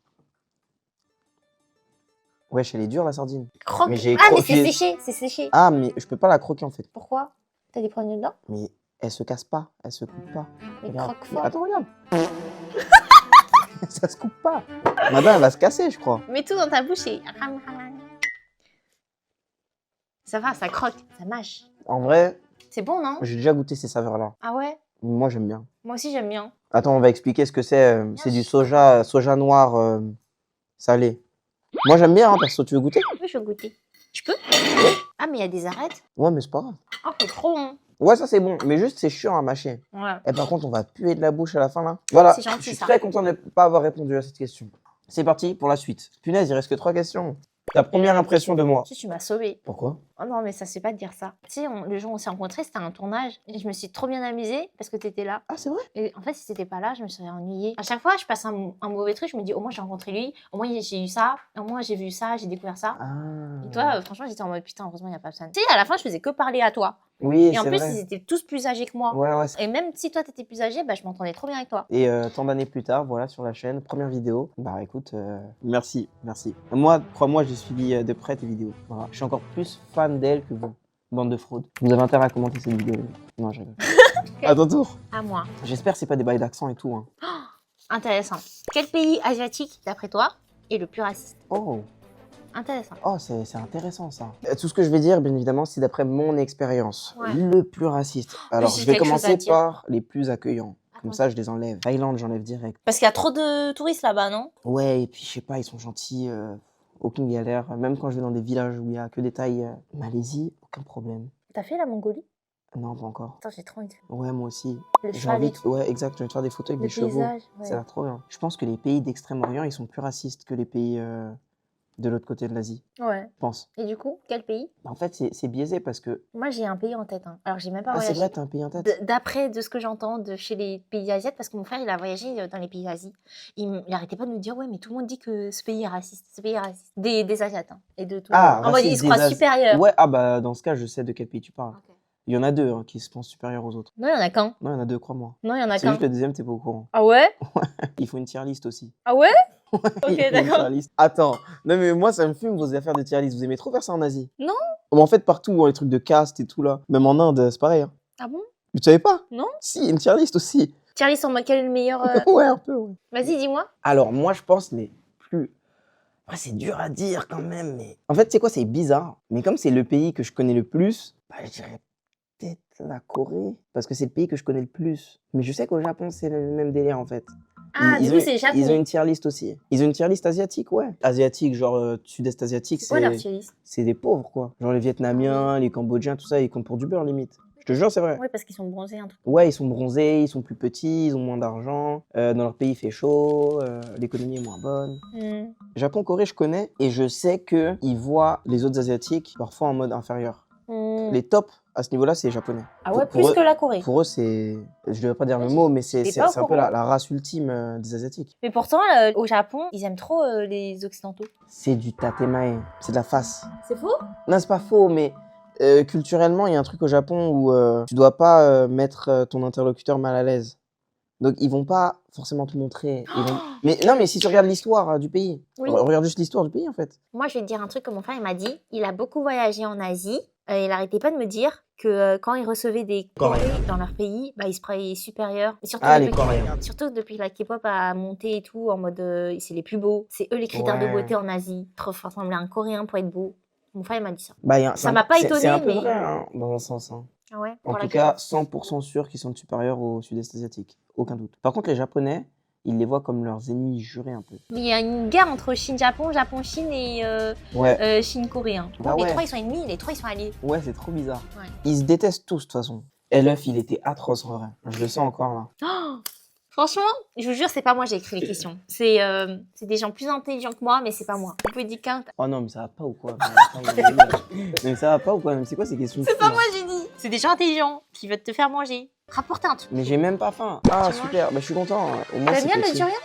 A: Wesh, elle est dure, la sardine.
B: Croque.
A: Mais j'ai
B: Ah, mais
A: croqué.
B: c'est séché, c'est séché.
A: Ah, mais je peux pas la croquer, en fait.
B: Pourquoi? T'as des problèmes dedans?
A: Mais elle se casse pas, elle se coupe pas.
B: Mais
A: Regarde.
B: croque fort.
A: Attends, regarde. Ça se coupe pas. Madame, elle va se casser, je crois.
B: Mets tout dans ta bouche et... Ça va, ça croque, ça mâche.
A: En vrai,
B: C'est bon, non?
A: j'ai déjà goûté ces saveurs-là.
B: Ah ouais?
A: Moi, j'aime bien.
B: Moi aussi, j'aime bien.
A: Attends, on va expliquer ce que c'est. C'est du soja noir salé. Moi, j'aime bien, hein, perso. Tu veux goûter?
B: Oui, je veux goûter. Tu peux? Ah, mais il y a des arêtes.
A: Ouais, mais c'est pas grave.
B: Oh, c'est trop bon.
A: Ouais, ça, c'est bon. Mais juste, c'est chiant à mâcher.
B: Ouais.
A: Et par contre, on va puer de la bouche à la fin, là. Voilà.
B: C'est gentil,
A: Je suis
B: ça.
A: très content de ne pas avoir répondu à cette question. C'est parti pour la suite. Punaise, il reste que 3 questions. Ta première impression de moi.
B: Tu m'as sauvée.
A: Pourquoi?
B: Oh non, mais ça se fait pas de dire ça. Tu sais, le jour où on s'est rencontrés, c'était un tournage. Et je me suis trop bien amusée parce que t'étais là.
A: Ah, c'est vrai?
B: Et en fait, si t'étais pas là, je me serais ennuyée. À chaque fois, je passe un mauvais truc. Je me dis, au moins, j'ai rencontré lui. Au moins, j'ai eu ça. Au moins, j'ai vu ça. J'ai découvert ça.
A: Ah.
B: Et toi, franchement, j'étais en mode, putain, heureusement, il n'y a pas personne. Tu sais, à la fin, je faisais que parler à toi.
A: Oui,
B: Et en
A: c'est
B: plus,
A: vrai.
B: ils étaient tous plus âgés que moi.
A: Ouais, ouais.
B: Et même si toi, t'étais plus âgé, bah, je m'entendais trop bien avec toi.
A: Et tant d'années plus tard, voilà, sur la chaîne, première vidéo. Bah écoute, merci, merci. Moi, crois-moi, j'ai suivi de près tes vidéos. Voilà. Je suis encore plus fan d'elle que vous, bande de fraudes. Vous avez intérêt à commenter cette vidéo. Non, je rigole. À ton tour.
B: À moi.
A: J'espère que c'est pas des bails d'accent et tout. Hein.
B: Intéressant. Quel pays asiatique, d'après toi, est le plus raciste?
A: Oh,
B: Intéressant.
A: oh c'est intéressant ça. Tout ce que je vais dire, bien évidemment, c'est d'après mon expérience.
B: Ouais.
A: Le plus raciste. Alors,
B: j'ai
A: je vais
B: quelque chose à
A: commencer
B: dire.
A: par les plus accueillants. Comme
B: Attends.
A: ça, je les enlève. Thaïlande, j'enlève direct.
B: Parce qu'il y a trop de touristes là-bas, non?
A: Ouais, et puis je sais pas, ils sont gentils, aucune galère. Même quand je vais dans des villages où il y a que des Thaïs, Malaisie, aucun problème.
B: T'as fait la Mongolie?
A: Non, pas encore.
B: Attends, j'ai trop envie de faire.
A: Ouais, moi aussi.
B: Le
A: J'ai
B: cheval
A: envie
B: et
A: de...
B: tout.
A: Ouais, exact, j'ai envie de faire des photos avec
B: Le
A: des chevaux.
B: paysage.
A: Ça a
B: Ouais.
A: l'air trop bien. Je pense que les pays d'Extrême-Orient, ils sont plus racistes que les pays de l'autre côté de l'Asie,
B: Ouais.
A: je pense.
B: Et du coup, quel pays?
A: En fait, c'est biaisé parce que...
B: Moi, j'ai un pays en tête. Hein. Alors, j'ai même pas
A: Ah, c'est
B: voyagé.
A: vrai, t'as un pays en tête.
B: D'après de ce que j'entends de chez les pays asiatiques, parce que mon frère, il a voyagé dans les pays asiatiques, il arrêtait pas de me dire, ouais, mais tout le monde dit que ce pays est raciste, ce pays est raciste. Des Asiates, hein, et de tout.
A: Ah,
B: En mode, ils
A: raciste
B: se croient
A: des As-
B: supérieurs.
A: Ouais, ah bah dans ce cas, je sais de quel pays tu parles.
B: Ok.
A: Il y en a deux qui se pensent supérieurs aux autres.
B: Non, il y en a qu'un.
A: Non, il y en a deux, crois-moi.
B: Non, il y en a
A: C'est
B: qu'un.
A: juste le deuxième, t'es pas au courant.
B: Ah ouais?
A: Il faut une tier list aussi.
B: Ah ouais?
A: Il
B: Ok,
A: faut une
B: d'accord.
A: tier list. Attends, non mais moi ça me fume vos affaires de tier list. Vous aimez trop faire ça en Asie?
B: Non.
A: Mais en fait, partout, les trucs de caste et tout là. Même en Inde, c'est pareil. Hein.
B: Ah bon?
A: Mais tu savais pas?
B: Non.
A: Si, une tier list aussi.
B: Charlie, en mode, quel est le meilleur.
A: Ouais, un peu, ouais.
B: Vas-y, dis-moi.
A: Alors, moi, je pense les plus. Après, c'est dur à dire quand même, mais. En fait, c'est quoi? C'est bizarre. Mais comme c'est le pays que je connais le plus, bah, je dirais peut-être la Corée. Parce que c'est le pays que je connais le plus. Mais je sais qu'au Japon, c'est le même délire en fait.
B: Ah,
A: Ils
B: du
A: ont-
B: coup, c'est le Japon.
A: Ils ont une tier list aussi. Ils ont une tier list asiatique, ouais. Asiatique, genre sud-est asiatique,
B: C'est quoi leur tier list?
A: c'est des pauvres, quoi. Genre les Vietnamiens, les Cambodgiens, tout ça, ils comptent pour du beurre limite. Je te jure, c'est vrai.
B: Ouais, parce qu'ils sont bronzés, un truc.
A: Ouais, ils sont bronzés, ils sont plus petits, ils ont moins d'argent. Dans leur pays, il fait chaud, l'économie est moins bonne.
B: Hmm.
A: Japon, Corée, je connais et je sais qu'ils voient les autres Asiatiques parfois en mode inférieur.
B: Hmm.
A: Les tops à ce niveau-là, c'est les Japonais.
B: Ah ouais,
A: pour
B: plus
A: eux-
B: que la Corée.
A: Pour eux, c'est. Je devrais pas dire le mot, mais c'est
B: J'étais pas au
A: un peu
B: courant.
A: la race ultime des Asiatiques.
B: Mais pourtant, au Japon, ils aiment trop les Occidentaux.
A: C'est du tatemae, c'est de la face.
B: C'est faux?
A: Non, c'est pas faux, mais culturellement, il y a un truc au Japon où tu dois pas mettre ton interlocuteur mal à l'aise. Donc, ils vont pas forcément te montrer. Mais non, mais si tu regardes l'histoire du pays,
B: Oui.
A: regarde juste l'histoire du pays en fait.
B: Moi, je vais te dire un truc que mon frère il m'a dit. Il a beaucoup voyagé en Asie. Il arrêtait pas de me dire que quand il recevait des
C: Coréens.
B: Coréens dans leur pays, bah, ils se croyaient supérieurs. Et surtout,
A: Ah, les
B: depuis,
C: Coréens.
B: surtout depuis que la K-pop a monté et tout, en mode c'est les plus beaux. C'est eux les critères de
A: Ouais.
B: beauté en Asie. Trop ressembler à un Coréen pour être beau. Mon frère il m'a dit ça.
A: Bah,
B: Ça m'a pas
A: c'est
B: étonné,
A: un peu
B: mais-
A: vrai, hein, dans un sens. Hein.
B: Ah ouais.
A: En
B: pour
A: tout
B: la
A: cas,
B: guerre.
A: 100% sûr qu'ils sont supérieurs au sud-est asiatique. Aucun doute. Par contre, les Japonais, ils les voient comme leurs ennemis jurés un peu.
B: Mais il y a une guerre entre Chine-Japon, Japon-Chine et
A: Ouais,
B: Chine-Corée. Hein.
A: Bah
B: Les
A: ouais.
B: trois ils sont ennemis, les trois ils sont alliés.
A: ouais, c'est trop bizarre.
B: Ouais.
A: Ils se détestent tous, de toute façon. Et l'œuf, il était atroce en vrai. Je le sens encore là.
B: Oh, franchement, je vous jure, c'est pas moi j'ai écrit les questions. C'est des gens plus intelligents que moi, mais c'est pas moi. Vous pouvez dire qu'un.
A: Oh non, mais ça va pas ou quoi? Mais ça va pas ou quoi? Mais c'est quoi ces questions?
B: C'est pas moi j'ai dit. C'est des gens intelligents qui veulent te faire manger. Rapporter un truc.
A: Mais j'ai même pas faim. Ah,
B: Tu
A: super. Bah, je suis content. Au moins,
B: T'aimes
A: c'est
B: bien le
A: quelque chose.
B: durian?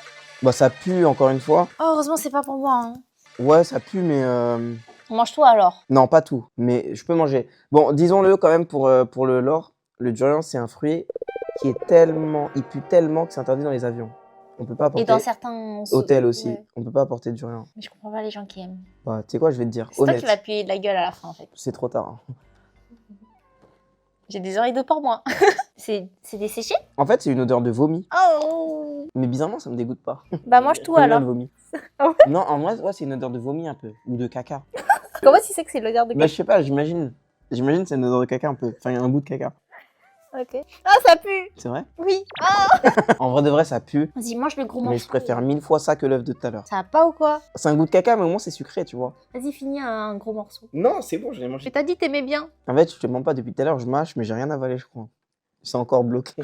A: Bah, ça pue, encore une fois.
B: Oh, heureusement c'est pas pour moi. Hein.
A: Ouais, ça pue, mais.
B: Mange-toi alors.
A: Non, pas tout. Mais je peux manger. Bon, disons-le quand même pour le lore. Le durian, c'est un fruit qui est tellement. Il pue tellement que c'est interdit dans les avions. On peut pas
B: Et
A: apporter.
B: dans certains
A: Hôtels aussi.
B: Ouais.
A: On peut pas apporter de durian.
B: Mais je comprends pas les gens qui aiment.
A: Bah, tu sais quoi, je vais te dire.
B: C'est toi
A: Honnête.
B: qui vas puer de la gueule à la fin en fait.
A: C'est trop tard. Hein.
B: J'ai des oreilles de porc moi. c'est desséché?
A: En fait, c'est une odeur de vomi.
B: Oh.
A: Mais bizarrement, ça me dégoûte pas.
B: Bah mange tout
A: J'aime bien
B: alors.
A: le vomi.
B: Ah ouais
A: Non, en vrai, ouais, c'est une odeur de vomi un peu. Ou de caca.
B: Comment tu sais que c'est l'odeur de
A: Bah, je sais pas, j'imagine. J'imagine que c'est une odeur de caca un peu. Enfin, il y a un bout de caca.
B: Ok. Ah ça pue.
A: C'est vrai?
B: Oui.
A: En vrai de vrai, ça pue.
B: Vas-y mange le gros morceau.
A: Mais je préfère 1000 fois ça que l'œuf de tout à l'heure.
B: Ça va pas ou quoi?
A: C'est un goût de caca, mais au moins c'est sucré, tu vois.
B: Vas-y finis un gros morceau.
A: Non, c'est bon, je l'ai mangé.
B: Mais t'as dit t'aimais bien.
A: En fait, je te mens pas, depuis tout à l'heure, je mâche, mais j'ai rien avalé, je crois. C'est encore bloqué.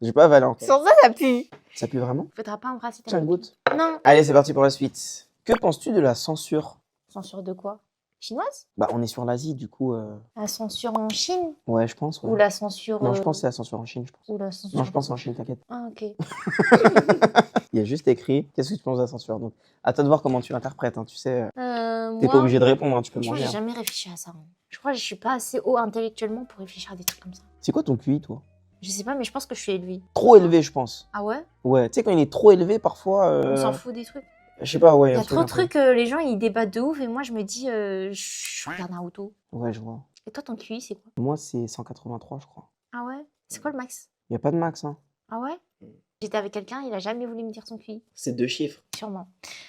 A: J'ai pas avalé encore.
B: Sans ça ça pue.
A: Ça pue vraiment?
B: Faudra pas embrasser ta
A: Tiens,
B: copine.
A: goûte.
B: Non.
A: Allez, c'est parti pour la suite. Que penses-tu de la censure?
B: Censure de quoi? Chinoise?
A: Bah, on est sur l'Asie, du coup.
B: La censure en Chine?
A: Ouais, je pense. Ouais.
B: Ou la censure.
A: Non, je pense que c'est la censure en Chine, je pense.
B: Ou la censure.
A: Non, je pense en Chine, t'inquiète.
B: Ah ok.
A: Il y a juste écrit, qu'est-ce que tu penses de la censure? Donc, à toi de voir comment tu l'interprètes, hein, tu sais. T'es
B: Moi,
A: pas obligé de répondre, hein, tu peux
B: franchement,
A: manger.
B: j'ai
A: Hein.
B: jamais réfléchi à ça. Hein. Je crois que je suis pas assez haut intellectuellement pour réfléchir à des trucs comme ça.
A: C'est quoi ton QI, toi?
B: Je sais pas, mais je pense que je suis élevée.
A: Trop élevé, je pense.
B: Ah ouais?
A: Ouais, tu sais, quand il est trop élevé, parfois.
B: On s'en fout des trucs.
A: Je sais pas, ouais.
B: Il y
A: un
B: a
A: truc
B: trop
A: un
B: de
A: peu.
B: trucs, les gens ils débattent de ouf et moi je me dis, je regarde Naruto.
A: Ouais, je vois.
B: Et toi ton QI c'est quoi?
A: Moi, c'est 183, je crois.
B: Ah ouais? C'est quoi le max?
A: Il y a pas de max, hein.
B: Ah ouais? J'étais avec quelqu'un, il a jamais voulu me dire son QI.
A: C'est 2 chiffres.
B: Sûrement.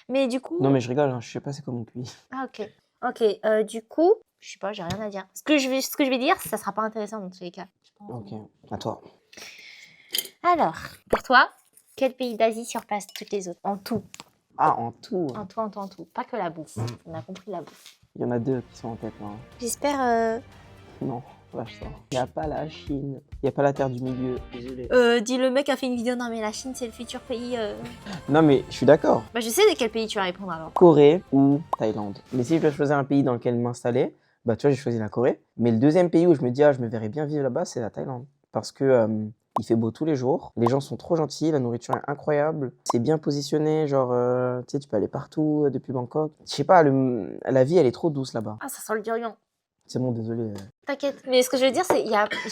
B: Mais du coup.
A: Non, mais je rigole, hein, je sais pas c'est quoi mon QI.
B: Ah ok. Ok, du coup, je sais pas, j'ai rien à dire. Ce que je vais dire, ça sera pas intéressant dans tous les cas.
A: Ok, à toi.
B: Alors, pour toi, quel pays d'Asie surpasse toutes les autres? En tout.
A: Ah, en tout.
B: En tout. Pas que la bouffe. On a compris la bouffe.
A: Il y en a 2 qui sont en tête, là. hein.
B: J'espère.
A: Non, lâche ça. Il y a pas la Chine. Il y a pas la Terre du Milieu. Désolé.
B: Dis le mec a fait une vidéo. Non mais la Chine c'est le futur pays.
A: Non, mais je suis d'accord.
B: Bah je sais de quel pays tu vas répondre alors.
A: Corée ou Thaïlande. Mais si je dois choisir un pays dans lequel m'installer, bah tu vois, j'ai choisi la Corée. Mais le deuxième pays où je me dis, ah, je me verrais bien vivre là-bas, c'est la Thaïlande. Parce que il fait beau tous les jours, les gens sont trop gentils, la nourriture est incroyable, c'est bien positionné, genre, tu sais, tu peux aller partout depuis Bangkok. Je sais pas, la vie, elle est trop douce là-bas.
B: Ah ça sent le durian.
A: C'est bon, désolé.
B: T'inquiète. Mais ce que je veux dire c'est,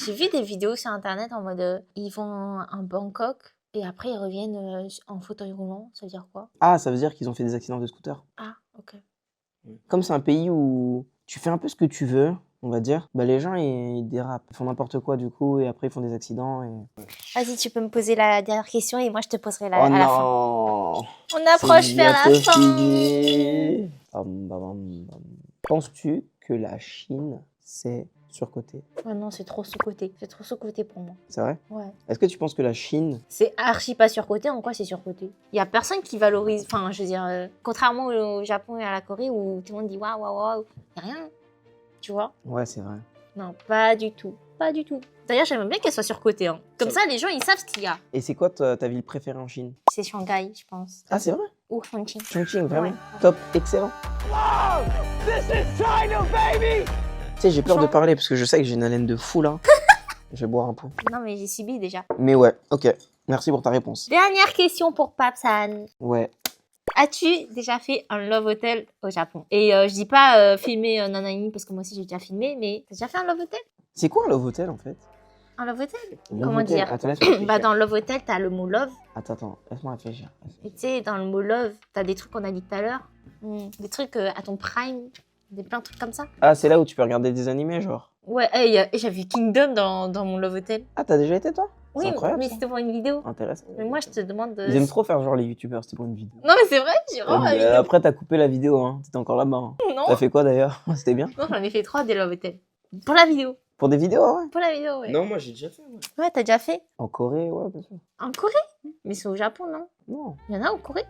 B: j'ai vu des vidéos sur internet en mode, ils vont à Bangkok et après ils reviennent en fauteuil roulant. Ça veut dire quoi?
A: Ah, ça veut dire qu'ils ont fait des accidents de scooter.
B: Ah ok.
A: Comme c'est un pays où tu fais un peu ce que tu veux, on va dire, bah les gens ils dérapent, ils font n'importe quoi du coup et après ils font des accidents et...
B: Vas-y tu peux me poser la dernière question et moi je te poserai
A: Oh
B: à la fin.
A: non.
B: On approche vers la
A: bientôt
B: fin.
A: fini. Bam. Penses-tu que la Chine, c'est surcoté?
B: Oh non c'est trop sous-coté. C'est trop sous-coté pour moi.
A: C'est vrai?
B: Ouais.
A: Est-ce que tu penses que la Chine...
B: C'est archi pas surcoté. En quoi c'est surcoté? Il y a personne qui valorise. Enfin, je veux dire, contrairement au Japon et à la Corée où tout le monde dit waouh, waouh, waouh, y a rien. Tu vois?
A: Ouais, c'est vrai.
B: Non, pas du tout. Pas du tout. D'ailleurs, j'aimerais bien qu'elle soit surcotée. Hein. Comme ça, les gens, ils savent ce qu'il y a.
A: Et c'est quoi ta ville préférée en Chine?
B: C'est Shanghai, je pense.
A: Ah, c'est vrai?
B: Ou Chongqing.
A: Chongqing, vraiment?
B: Ouais.
A: Top, excellent. Tu sais, j'ai peur de
B: Franchement.
A: parler parce que je sais que j'ai une haleine de fou là. Je vais boire un peu.
B: Non, mais j'ai subi déjà.
A: Mais ouais, ok. Merci pour ta réponse.
B: Dernière question pour Papsan.
A: Ouais.
B: As-tu déjà fait un love hotel au Japon? Et je dis pas filmer nanani parce que moi aussi j'ai déjà filmé, mais t'as déjà fait un love hotel?
A: C'est quoi un love hotel en fait?
B: Un love hotel?
A: Love
B: Comment
A: hotel.
B: dire?
A: Attends, laisse-moi réfléchir.
B: Bah, dans le love hotel, t'as le mot love.
A: Attends, laisse-moi réfléchir.
B: Et tu sais, dans le mot love, t'as des trucs qu'on a dit tout à l'heure. Des trucs à ton prime, plein de trucs comme ça.
A: Ah, c'est là où tu peux regarder des animés, genre?
B: Ouais, hey, j'avais Kingdom dans mon love hotel.
A: Ah, t'as déjà été toi?
B: Oui,
A: incroyable,
B: mais
A: ça.
B: c'était pour une vidéo.
A: Intéressant.
B: Mais moi, je te demande de...
A: Ils aiment trop faire genre les youtubeurs, c'était pour une vidéo.
B: Non, mais c'est vrai, j'ai vraiment la vidéo.
A: Après, t'as coupé la vidéo, hein. T'étais encore là-bas. Hein.
B: Non,
A: T'as fait quoi d'ailleurs? C'était bien?
B: non, j'en ai fait 3 des Love Hotel. Pour la vidéo.
A: Pour des vidéos, ouais.
B: Pour la vidéo, ouais.
A: Non, moi j'ai déjà fait. Ouais.
B: Ouais, t'as déjà fait?
A: En Corée, ouais, bien sûr.
B: En Corée? Mais c'est au Japon, non?
A: Non.
B: Il y en a en Corée?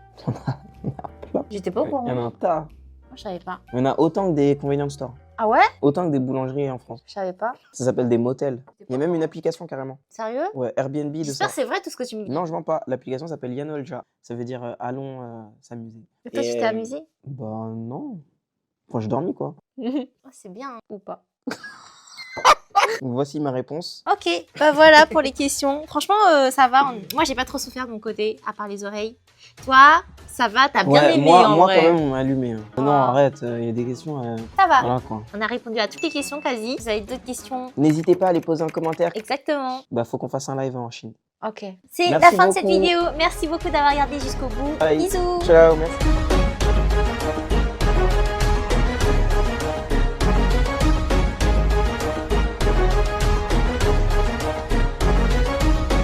A: plein.
B: J'étais pas au courant.
A: Il y en a un tas.
B: Moi, je savais pas.
A: Il y en a autant que des convenience stores.
B: Ah ouais?
A: Autant que des boulangeries en France.
B: Je savais pas.
A: Ça s'appelle des motels. Il y a même une application carrément.
B: Sérieux?
A: Ouais, Airbnb de
B: J'espère
A: ça.
B: que c'est vrai tout ce que tu me dis.
A: Non, je mens pas. L'application s'appelle Yanolja. Ça veut dire allons s'amuser.
B: Et toi, tu t'es amusé?
A: Bah non. Enfin, j'ai dormi quoi.
B: Ah, c'est bien, hein, ou pas?
A: Donc, voici ma réponse.
B: Ok, bah voilà pour les questions. Franchement, ça va. Moi, j'ai pas trop souffert de mon côté, à part les oreilles. Toi, ça va, t'as bien aimé
A: moi,
B: en
A: moi
B: vrai.
A: quand même, on m'a allumé. Hein.
B: Oh.
A: Non, arrête, il y a des questions.
B: Ça va.
A: Voilà quoi.
B: On a répondu à toutes les questions quasi. Vous avez d'autres questions?
A: N'hésitez pas à les poser en commentaire.
B: Exactement.
A: Bah, faut qu'on fasse un live en Chine.
B: Ok. C'est
A: Merci
B: la fin de cette
A: beaucoup.
B: vidéo. Merci beaucoup d'avoir regardé jusqu'au bout.
A: Bye.
B: Bisous.
A: Ciao, merci.